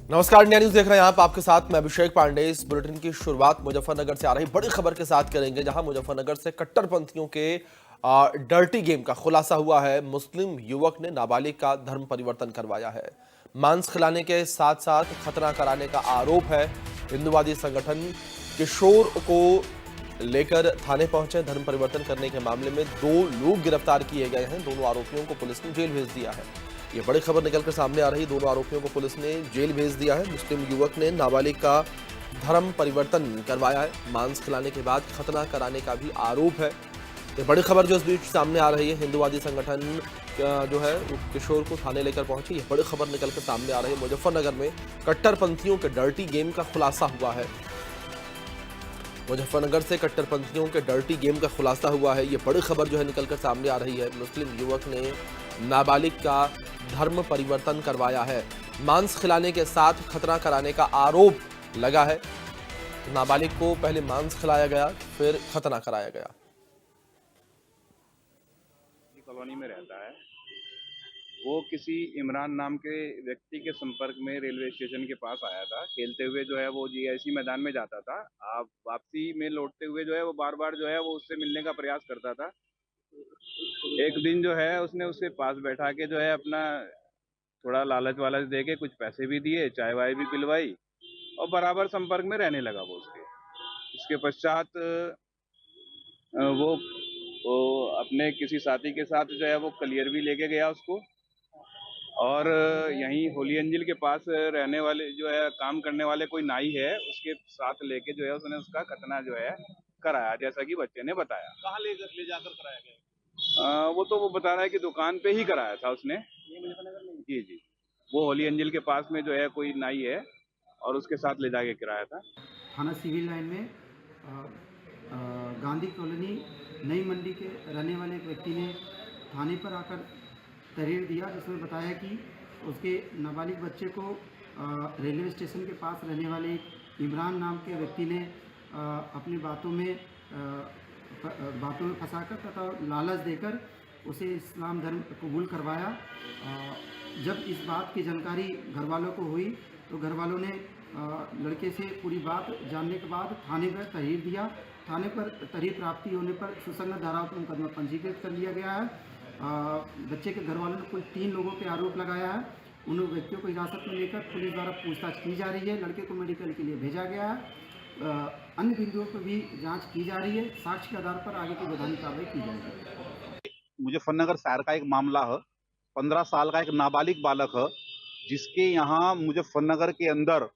नमस्कार, India news देख रहे हैं आप। आपके साथ मैं अभिषेक पांडे। इस बुलेटिन की शुरुआत मुजफ्फरनगर से आ रही बड़ी खबर के साथ करेंगे, जहां मुजफ्फरनगर से कट्टरपंथियों के डर्टी गेम का खुलासा हुआ है। मुस्लिम युवक ने नाबालिग का धर्म परिवर्तन करवाया है। मांस खिलाने के साथ साथ खतना कराने का आरोप है। हिंदुवादी संगठन किशोर को लेकर थाने पहुंचे। धर्म परिवर्तन करने के मामले में 2 लोग गिरफ्तार किए गए हैं। दोनों आरोपियों को पुलिस ने जेल भेज दिया है। ये बड़ी खबर निकलकर सामने आ रही। दोनों आरोपियों को पुलिस ने जेल भेज दिया है। मुस्लिम युवक ने नाबालिग का धर्म परिवर्तन करवाया है। मांस खिलाने के बाद खतना कराने का भी आरोप है। ये बड़ी खबर जो इस बीच सामने आ रही है, हिंदुवादी संगठन जो है वो किशोर को थाने लेकर पहुंची। ये बड़ी खबर निकलकर सामने आ रही है। मुजफ्फरनगर में कट्टरपंथियों के डर्टी गेम का खुलासा हुआ है। मुजफ्फरनगर से कट्टरपंथियों के डर्टी गेम का खुलासा हुआ है। ये बड़ी खबर जो है निकलकर सामने आ रही है। मुस्लिम युवक ने नाबालिग का धर्म परिवर्तन करवाया है। मांस खिलाने के साथ खतना कराने का आरोप लगा है। नाबालिग को पहले मांस खिलाया गया, फिर खतना कराया गया। कॉलोनी में रहता है। वो किसी इमरान नाम के व्यक्ति के संपर्क में रेलवे स्टेशन के पास आया था। खेलते हुए जो है वो जीआईसी मैदान में जाता था। आप वापसी में लौटते हुए जो है वो बार बार जो है वो उससे मिलने का प्रयास करता था। एक दिन जो है उसने उसके पास बैठा के जो है अपना थोड़ा लालच वालच दे के कुछ पैसे भी दिए, चाय वाय भी पिलवाई और बराबर संपर्क में रहने लगा वो उसके। इसके पश्चात वो अपने किसी साथी के साथ जो है वो कलियर भी लेके गया उसको, और यहीं होली अंजिल के पास रहने वाले जो है काम करने वाले कोई नाई है उसके साथ लेके जो है उसने उसका खतना जो है कराया, जैसा कि बच्चे ने बताया। कहाँ ले जाकर कराया गया? वो तो वो बता रहा है कि दुकान पे ही कराया था उसने। जी जी, वो होली अंजिल के पास में जो है कोई नाई है और उसके साथ ले जाके कराया था। थाना सिविल लाइन में गांधी कॉलोनी नई मंडी के रहने वाले एक व्यक्ति ने थाने पर आकर तहरीर दिया, जिसमें बताया कि उसके नाबालिग बच्चे को रेलवे स्टेशन के पास रहने वाले एक इमरान नाम के व्यक्ति ने अपनी बातों में फंसाकर तथा लालच देकर उसे इस्लाम धर्म कबूल करवाया। जब इस बात की जानकारी घर वालों को हुई तो घर वालों ने लड़के से पूरी बात जानने के बाद थाने पर तहरीर दिया। थाने पर तहरीर प्राप्ति होने पर सुसंगत धाराओं पर मुकदमा पंजीकृत कर लिया गया है। बच्चे के घर वालों ने कुल 3 लोगों पे आरोप लगाया है। उन व्यक्तियों को हिरासत में लेकर पुलिस द्वारा पूछताछ की जा रही है। लड़के को मेडिकल के लिए भेजा गया है। अन्य बिंदुओं पर भी जांच की जा रही है। साक्ष्य के आधार पर आगे की वैधानिक कार्रवाई की जाएगी। मुजफ्फरनगर शहर का एक मामला है। 15 साल का एक नाबालिग बालक है जिसके यहाँ मुजफ्फरनगर के अंदर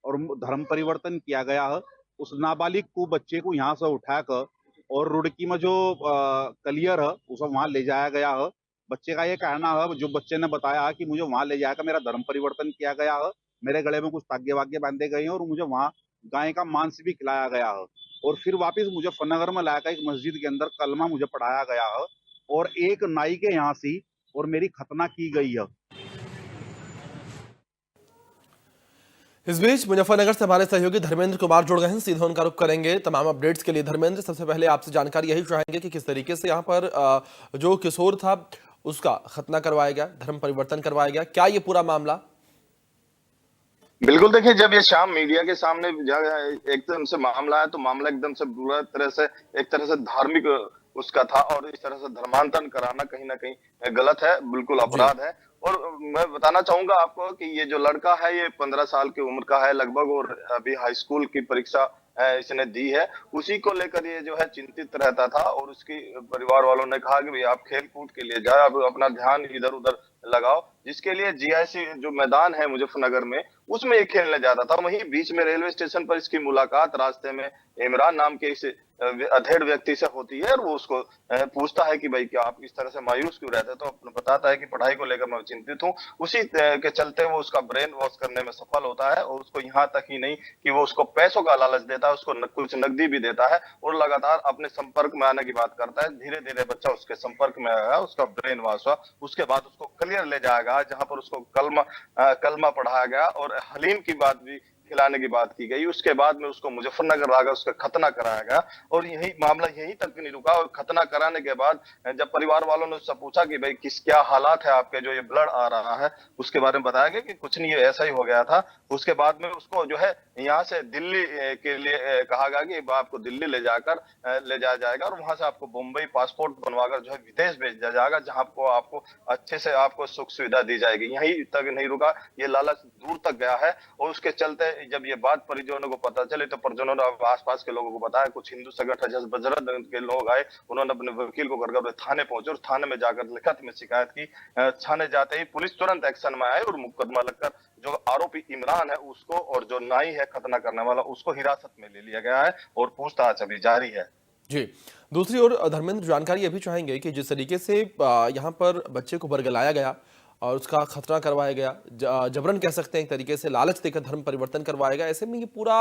और धर्म परिवर्तन किया गया है। उस नाबालिग को बच्चे को यहाँ से उठाकर और रुड़की में जो कलियर है उसे वहां ले जाया गया है। बच्चे का ये कहना है, जो बच्चे ने बताया है कि मुझे वहां ले जाकर मेरा धर्म परिवर्तन किया गया है, मेरे गले में कुछ तागे वागे बांधे गए हैं और मुझे वहां गाय का मांस भी खिलाया गया है और फिर वापिस मुजफ्फरनगर में लाकर एक मस्जिद के अंदर कलमा मुझे पढ़ाया गया है और एक नाई के यहाँ से और मेरी खतना की गई है। इस बीच मुजफ्फरनगर से हमारे सहयोगी धर्मेंद्र कुमार जुड़ गए हैं। सीधे उनका रुख करेंगे तमाम अपडेट्स के लिए। धर्मेंद्र, सबसे पहले आपसे जानकारी यही चाहेंगे कि किस तरीके से यहाँ पर जो किशोर था उसका खतना करवाया गया, धर्म परिवर्तन करवाया गया, क्या ये पूरा मामला? बिल्कुल, देखिए, जब ये शाम मीडिया के सामने एकदम से मामला आया तो मामला एकदम से बुरा तरह से एक तरह से धार्मिक उसका था और इस तरह से धर्मांतरण कराना कहीं ना कहीं गलत है, बिल्कुल जी। अपराध है। और मैं बताना चाहूंगा आपको कि ये जो लड़का है ये 15 साल की उम्र का है लगभग और अभी हाई स्कूल की परीक्षा इसने दी है। उसी को लेकर ये जो है चिंतित रहता था और उसकी परिवार वालों ने कहा कि भाई आप खेल कूद के लिए जाओ, अब अपना ध्यान इधर उधर लगाओ, जिसके लिए जीआईसी जो मैदान है मुजफ्फरनगर में उसमें ये खेलने जाता था। वहीं बीच में रेलवे स्टेशन पर इसकी मुलाकात रास्ते में इमरान नाम के इस अधेड़ व्यक्ति से होती है और वो उसको पूछता है कि भाई क्या आप इस तरह से मायूस क्यों रहते हैं, तो बताता है कि पढ़ाई को लेकर मैं चिंतित हूँ। उसी के चलते वो उसका ब्रेन वॉश करने में सफल होता है और उसको यहाँ तक ही नहीं कि वो उसको पैसों का लालच देता है, उसको कुछ नकदी भी देता है और लगातार अपने संपर्क में आने की बात करता है। धीरे धीरे बच्चा उसके संपर्क में आया, उसका ब्रेन वॉश हुआ, उसके बाद उसको क्लियर ले जाया गया जहां पर उसको कलमा पढ़ाया गया और हलीम की बात भी खिलाने की बात की गई। उसके बाद में उसको मुजफ्फरनगर लाकर उसका खतना कराया गया और यही मामला यहीं तक नहीं रुका। और खतना कराने के बाद जब परिवार वालों ने उससे पूछा कि भाई क्या हालात है आपके, जो ये ब्लड आ रहा है, उसके बारे में बताया गया कि कुछ नहीं, ऐसा ही हो गया था। उसके बाद में उसको जो है यहाँ से दिल्ली के लिए कहा गया कि आपको दिल्ली ले जाया जाएगा और वहां से आपको मुंबई पासपोर्ट बनवाकर जो है विदेश भेजा जाएगा, जहां आपको अच्छे से आपको सुख सुविधा दी जाएगी। यहीं तक नहीं रुका, ये लालच दूर तक गया है। और उसके चलते जब ये बात परिजनों को पता चली तो परिजनों ने आसपास के लोगों को बताया। कुछ हिंदू संगठन जैसे बजरंग दल के लोग आए, उन्होंने अपने वकील को घर थाने पहुंचे और थाने में जाकर लिखित में शिकायत की। थाने जाते ही पुलिस तुरंत एक्शन में आई और मुकदमा लगकर जो आरोपी इमरान है उसको और जो नाई है खतना करने वाला उसको हिरासत में ले लिया गया है और पूछताछ अभी जारी है। जी, दूसरी ओर धर्मेंद्र जानकारी ये भी चाहेंगे कि जिस तरीके से यहाँ पर बच्चे को बरगलाया गया और उसका खतना करवाया गया, जबरन कह सकते हैं एक तरीके से, लालच देकर धर्म परिवर्तन करवाया गया, ऐसे में ये पूरा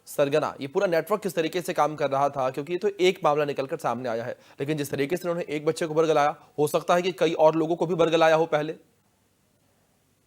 सरगना, ये पूरा नेटवर्क किस तरीके से काम कर रहा था? क्योंकि ये तो एक मामला निकलकर सामने आया है, लेकिन जिस तरीके से उन्होंने एक बच्चे को बरगलाया, हो सकता है कि कई और लोगों को भी बरगलाया हो पहले।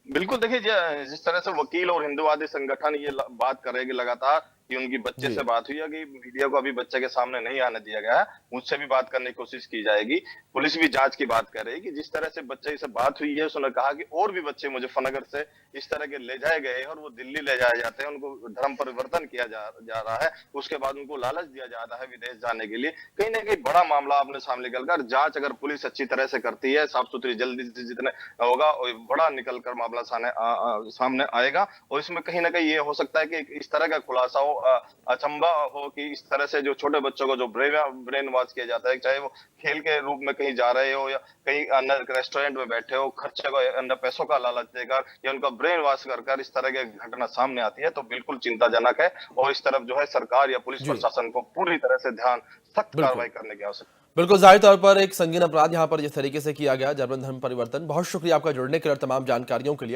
बिल्कुल, देखिए जिस तरह से वकील और हिंदुवादी संगठन ये बात कर रहे हैं कि लगातार कि उनकी बच्चे से बात हुई है कि मीडिया को अभी बच्चे के सामने नहीं आने दिया गया है, मुझसे भी बात करने की कोशिश की जाएगी। पुलिस भी जांच की बात कर रही है कि जिस तरह से बच्चे से बात हुई है, उसने कहा कि और भी बच्चे मुजफ्फरनगर से इस तरह के ले जाए गए और वो दिल्ली ले जाए जाते हैं, उनको धर्म परिवर्तन किया जा रहा है, उसके बाद उनको लालच दिया जाता है विदेश जाने के लिए। कहीं ना कहीं बड़ा मामला आपने सामने निकलकर, जांच अगर पुलिस अच्छी तरह से करती है, साफ सुथरी, जल्दी से जितने होगा बड़ा निकलकर मामला सामने आएगा। और इसमें कहीं ना कहीं ये हो सकता है कि इस तरह का खुलासा हो, अचंभा हो कि इस तरह से जो छोटे बच्चों को जो ब्रेन वॉश किया जाता है, चाहे वो खेल के रूप में कहीं जा रहे हो या कहीं अन्य रेस्टोरेंट में बैठे हो, खर्चे को अन्य पैसों का लालच देकर या उनका ब्रेन वॉश कर इस तरह की घटना सामने आती है, तो बिल्कुल चिंताजनक है। और इस तरफ जो है सरकार या पुलिस प्रशासन को पूरी तरह से सख्त कार्रवाई करने की आवश्यकता। बिल्कुल, जाहिर तौर पर एक संगीन अपराध यहाँ पर जिस तरीके से किया गया, जबरन धर्म परिवर्तन। बहुत शुक्रिया आपका जुड़ने के लिए और तमाम जानकारियों के लिए।